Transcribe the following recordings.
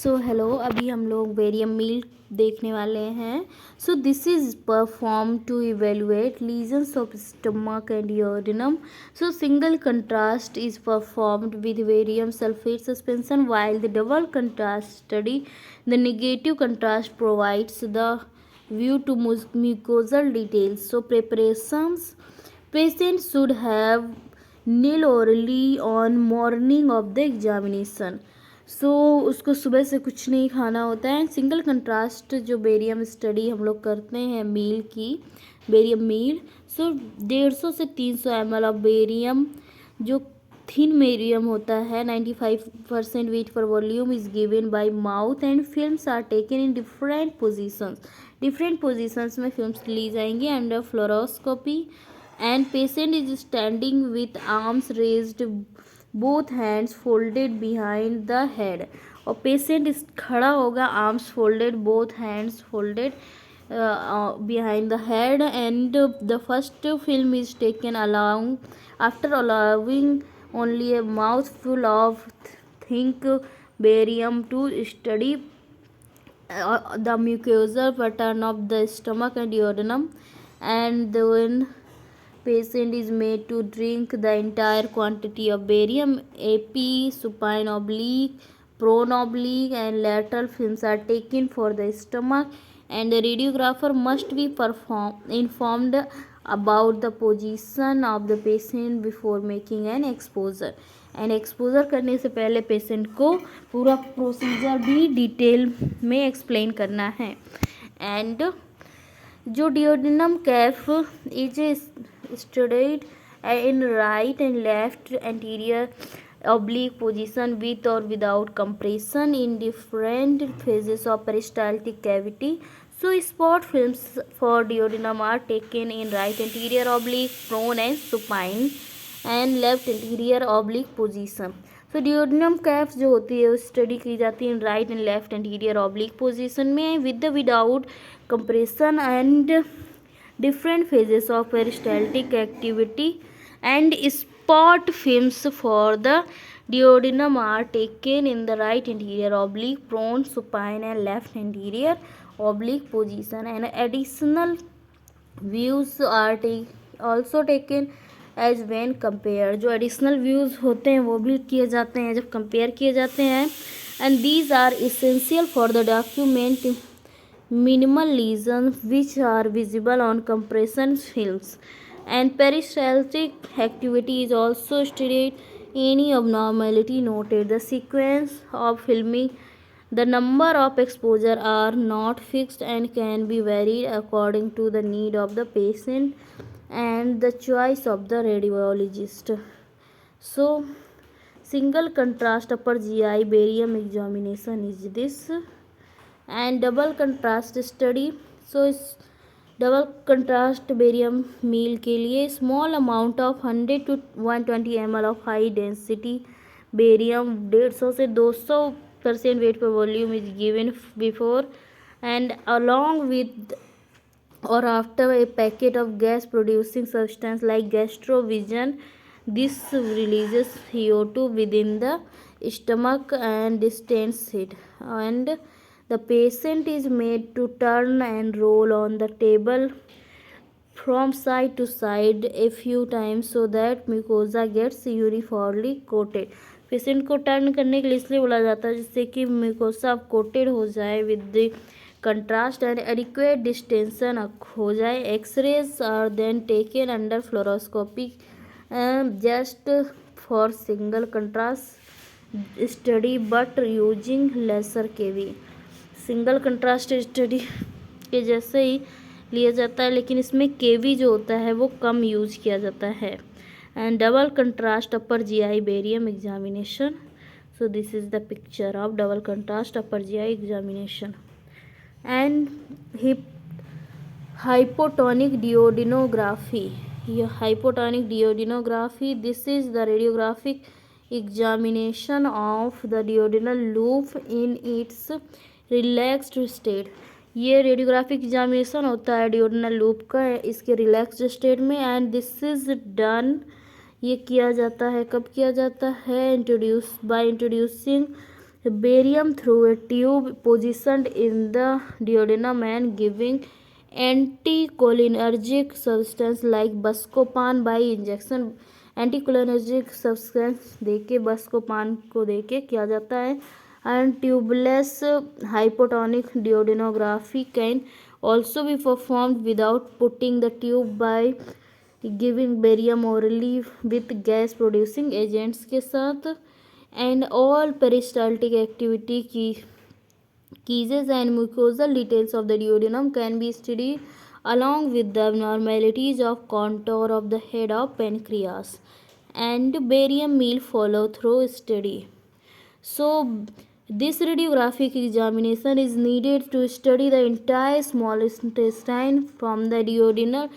So hello, अभी हम लोग बेरियम मील देखने वाले हैं. So this is perform to evaluate lesions of stomach and duodenum. So single contrast is performed with barium sulphate suspension, while the double contrast study the negative contrast provides the view to mucosal details. So preparations: patient should have nil orally on morning of the examination. सो उसको सुबह से कुछ नहीं खाना होता है. Single contrast जो barium study हम लोग करते हैं मील की, बेरियम मील. सो 150 से 300 ml ऑफ बेरियम जो थिन बेरियम होता है 95% weight per volume is given by mouth and films are taken in different positions में फिल्म्स ली जाएंगी under fluoroscopy. And patient is standing with arms raised, both hands folded behind the head. और patient खड़ा होगा, arms folded, both hands folded behind the head, and the first film is taken along after allowing only a mouthful of thick barium to study the mucosal pattern of the stomach and duodenum. And when patient is made to drink the entire quantity of barium, AP, supine oblique, prone oblique and lateral films are taken for the stomach, and the radiographer must be informed about the position of the patient before making an exposure. And exposure करने से पहले patient को पूरा procedure भी detail में explain करना है. And जो duodenum Kaif is studied in right and left anterior oblique position with or without compression in different phases of peristaltic cavity. So spot films for duodenum are taken in right anterior oblique, prone and supine, and left anterior oblique position. So duodenum cap जो होती है वो study की जाती है in right and left anterior oblique position में with without compression and different phases of peristaltic activity. And spot films for the duodenum are taken in the right anterior oblique, prone, supine and left anterior oblique position. And additional views are also taken as when compare. जो additional views होते हैं वो भी किए जाते हैं जब compare किए जाते हैं. And these are essential for the document minimal lesions which are visible on compression films. And peristaltic activity is also studied. Any abnormality noted. The sequence of filming, the number of exposure are not fixed and can be varied according to the need of the patient and the choice of the radiologist. So single contrast upper GI barium examination is this. And double contrast study. So इस double contrast barium meal के लिए small amount of 100 to 120 ml of high density barium 150 से 200% weight per volume is given before and along with or after a packet of gas producing substance like gastrovision. This releases CO2 within the stomach and distends it, and the patient is made to turn and roll on the table from side to side a few times so that mucosa gets uniformly coated. Patient को turn करने के लिए इसलिए बोला जाता है जिससे कि म्यूकोसा कोटेड हो जाए with the contrast and adequate distension हो जाए. Xrays are then taken under fluoroscopy just for single contrast study but using lesser kV. Single contrast study के जैसे ही लिया जाता है लेकिन इसमें केवी जो होता है वो कम यूज किया जाता है. And double contrast upper GI barium examination. So this is the picture of double contrast upper GI examination. And hypotonic duodenography. ये hypotonic duodenography, this is the radiographic examination of the duodenal loop in its relaxed state. ये radiographic examination होता है duodenal loop का इसके relaxed state में. And this is done, ये किया जाता है कब किया जाता है, introducing barium through a tube positioned in the duodenum and giving anticholinergic substance like Buscopan by injection. Anticholinergic substance देके बस्कोपान को देके किया जाता है. And tubeless hypotonic duodenography can also be performed without putting the tube by giving barium orally with gas producing agents के साथ. And all peristaltic activity cases and mucosal details of the duodenum can be studied along with the abnormalities of contour of the head of pancreas and barium meal follow through study. So this radiographic examination is needed to study the entire small intestine from the duodenal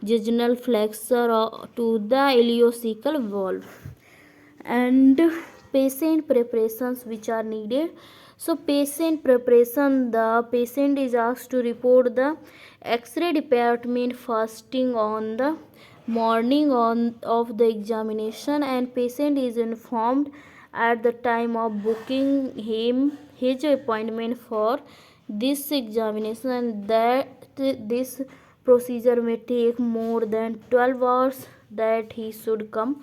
jejunal flexure to the ileocecal valve. And patient preparations which are needed. So patient preparation, the patient is asked to report the X-ray department fasting on the morning of the examination, and patient is informed at the time of booking his appointment for this examination, and that this procedure may take more than 12 hours, that he should come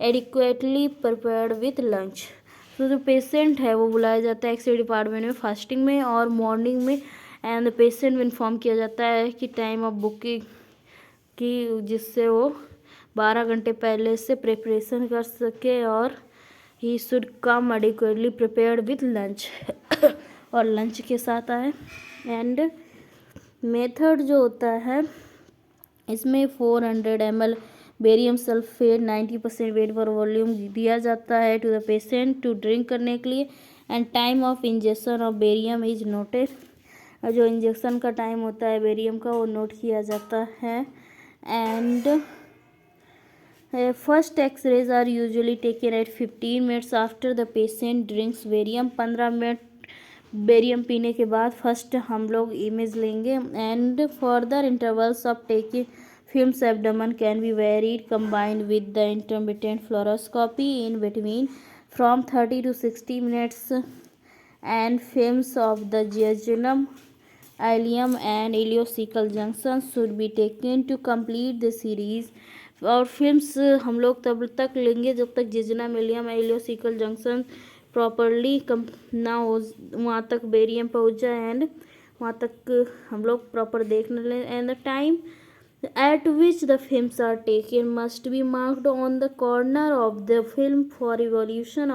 adequately prepared with lunch. तो जो patient है वो बुलाया जाता है x ray department में fasting में और मॉर्निंग में. एंड पेशेंट में इन्फॉर्म किया जाता है कि टाइम ऑफ बुकिंग की, जिससे वो 12 घंटे पहले से प्रिपरेशन कर सके, और he should come adequately prepared with lunch और लंच के साथ आए. एंड मेथड जो होता है इसमें 400 ml barium sulphate 90% weight per volume दिया जाता है to the patient to drink करने के लिए. And time of injection of barium is noted. जो इंजेक्शन का टाइम होता है बेरियम का वो नोट किया जाता है. And first xrays are usually taken at 15 minutes after the patient drinks barium. 15 minute barium पीने के बाद फर्स्ट हम लोग इमेज लेंगे. And further intervals of taking films abdomen can be varied combined with the intermittent fluoroscopy in between from 30 to 60 minutes. And films of the jejunum, ileum and ileocecal junctions should be taken to complete the series. और films हम लोग तब तक लेंगे जब तक jejunum, ileum, ileocecal junction properly ना हो, वहाँ तक बेरियम पहुँच जाए एंड वहाँ तक हम लोग प्रॉपर देख लें. And the time at which the films are taken must be marked on the corner of the film for evaluation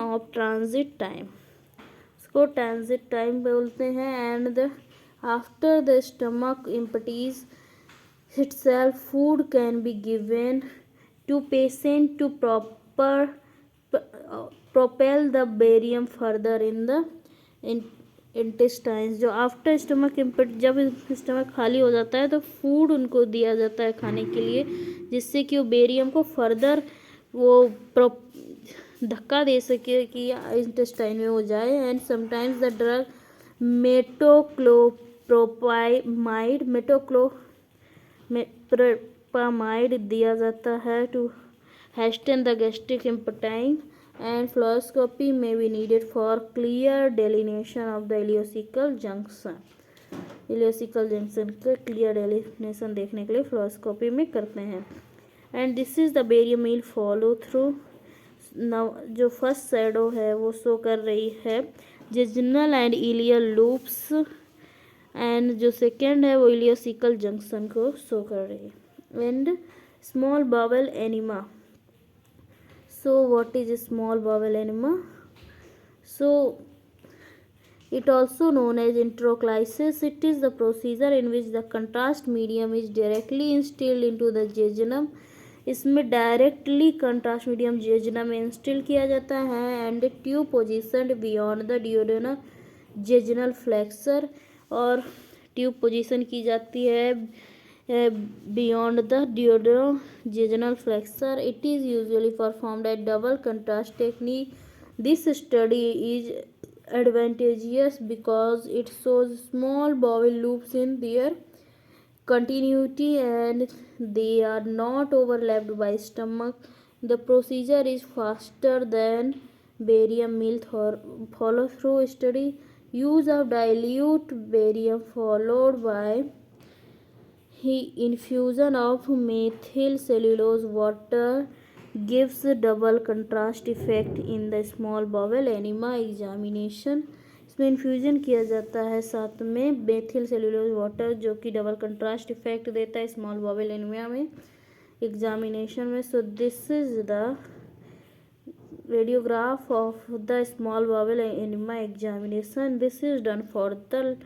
of transit time. इसको transit time बोलते हैं. and the after the stomach empties itself, food can be given to patient to propel the barium further in the intestines. जो after stomach इम्पट, जब stomach खाली हो जाता है तो फूड उनको दिया जाता है खाने के लिए, जिससे कि वो बेरियम को फर्दर वो धक्का दे सके कि इंटेस्टाइन में हो जाए. And sometimes the drug metoclopramide दिया जाता है to hasten the gastric emptying. And fluoroscopy may be needed for clear delineation of the ileocecal junction. Ileocecal junction का क्लियर डेलिनेशन देखने के लिए फ्लोरोस्कोपी में करते हैं. And this is the barium meal follow through. जो फर्स्ट शैडो है वो शो कर रही है jejunal and ileal loops, and जो सेकेंड है वो इलियोसिकल जंक्शन को शो कर रही है. And small bowel enema. So what is a small bowel enema? So it also known as enteroclysis. It is the procedure in which the contrast medium is directly instilled into the jejunum. इसमें directly contrast medium jejunum में instil किया जाता है. And tube positioned beyond the duodenal jejunal flexure. और tube position की जाती है beyond the duodenal flexure. It is usually performed at double contrast technique. This study is advantageous because it shows small bowel loops in their continuity and they are not overlapped by stomach. The procedure is faster than barium meal follow through study. Use of dilute barium followed by infusion of methyl cellulose water gives double contrast effect in the small bowel enema examination. इसमें infusion किया जाता है साथ में methyl cellulose water जो कि double contrast effect देता है स्मॉल बॉवल एनीमिया में एग्जामिनेशन में. सो this is the radiograph of the small bowel enema examination. This is done for the